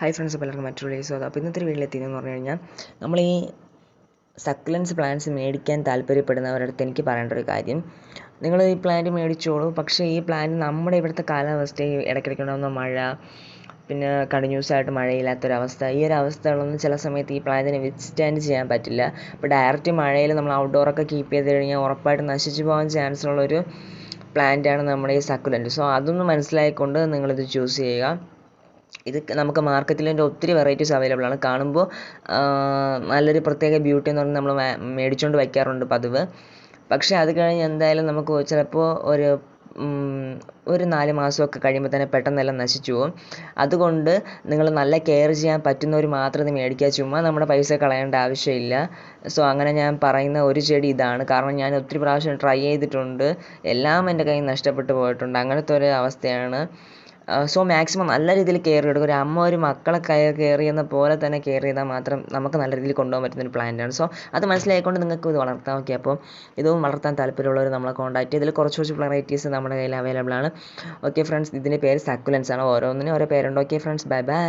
Hi friends, അപ്പോൾ എല്ലാവർക്കും മറ്റൊരു വീഡിയോ സ്വാഗതം. അപ്പോൾ ഇന്നത്തെ വീട്ടിലെത്തിയെന്ന് പറഞ്ഞു കഴിഞ്ഞാൽ നമ്മൾ ഈ സക്കുലൻസ് പ്ലാന്റ്സ് മേടിക്കാൻ താല്പര്യപ്പെടുന്നവരുടെ അടുത്ത് എനിക്ക് പറയേണ്ട ഒരു കാര്യം, നിങ്ങൾ ഈ പ്ലാന്റ് മേടിച്ചോളൂ. പക്ഷേ ഈ പ്ലാന്റ് നമ്മുടെ ഇവിടുത്തെ കാലാവസ്ഥയിൽ ഇടയ്ക്കിടയ്ക്കുണ്ടാകുന്ന മഴ, പിന്നെ കണ്ടിന്യൂസ് ആയിട്ട് മഴയില്ലാത്തൊരവസ്ഥ, ഈ ഒരു അവസ്ഥകളൊന്നും ചില സമയത്ത് ഈ പ്ലാന്റിനെ വിത്ത്സ്റ്റാൻഡ് ചെയ്യാൻ പറ്റില്ല. അപ്പോൾ ഡയറക്റ്റ് മഴയിൽ നമ്മൾ ഔട്ട്ഡോറൊക്കെ കീപ്പ് ചെയ്ത് കഴിഞ്ഞാൽ ഉറപ്പായിട്ട് നശിച്ചു പോകാൻ ചാൻസ് ഉള്ളൊരു പ്ലാന്റാണ് നമ്മുടെ ഈ സക്കുലൻറ്റ്. സോ അതൊന്ന് മനസ്സിലാക്കിക്കൊണ്ട് നിങ്ങളിത് ചൂസ് ചെയ്യുക. ഇത് നമുക്ക് മാർക്കറ്റിൽ ഇതിൻ്റെ ഒത്തിരി വെറൈറ്റീസ് അവൈലബിൾ ആണ്. കാണുമ്പോൾ നല്ലൊരു പ്രത്യേക ബ്യൂട്ടി എന്ന് പറഞ്ഞാൽ നമ്മൾ മേടിച്ചുകൊണ്ട് വയ്ക്കാറുണ്ട് പതിവ്. പക്ഷേ അത് കഴിഞ്ഞ് എന്തായാലും നമുക്ക് ചിലപ്പോൾ ഒരു 4 മാസമൊക്കെ കഴിയുമ്പോൾ തന്നെ പെട്ടെന്നെല്ലാം നശിച്ചു പോകും. അതുകൊണ്ട് നിങ്ങൾ നല്ല കെയർ ചെയ്യാൻ പറ്റുന്നവർ മാത്രം ഇത് മേടിക്കുക. ചുമ്മാ നമ്മുടെ പൈസ കളയേണ്ട ആവശ്യമില്ല. സോ അങ്ങനെ ഞാൻ പറയുന്ന ഒരു ചെടി ഇതാണ്. കാരണം ഞാൻ ഒത്തിരി പ്രാവശ്യം ട്രൈ ചെയ്തിട്ടുണ്ട്, എല്ലാം എൻ്റെ കയ്യിൽ നഷ്ടപ്പെട്ടു പോയിട്ടുണ്ട്. അങ്ങനത്തെ ഒരു അവസ്ഥയാണ്. സോ മാക്സിമം നല്ല രീതിയിൽ കെയർ എടുക്കുക. ഒരു അമ്മ ഒരു മക്കളെ കെയർ ചെയ്യുന്ന പോലെ തന്നെ കെയർ ചെയ്താൽ മാത്രം നമുക്ക് നല്ല രീതിയിൽ കൊണ്ടുപോകാൻ പറ്റുന്നൊരു പ്ലാന്റാണ്. സോ അത് മനസ്സിലാക്കിക്കൊണ്ട് നിങ്ങൾക്ക് ഇത് വളർത്താം. ഓക്കെ, അപ്പോൾ ഇതും വളർത്താൻ താല്പര്യമുള്ളവർ നമ്മളെ കോൺടാക്ട് ചെയ്ത് ഇതിൽ കുറച്ച് വെറൈറ്റീസ് നമ്മുടെ കയ്യിൽ അവൈലബിൾ ആണ്. ഓക്കെ ഫ്രണ്ട്സ്, ഇതിൻ്റെ പേര് സക്കുലൻസ് ആണ്. ഓരോന്നിനും ഓരോ പേരുണ്ട്. Okay friends, bye bye.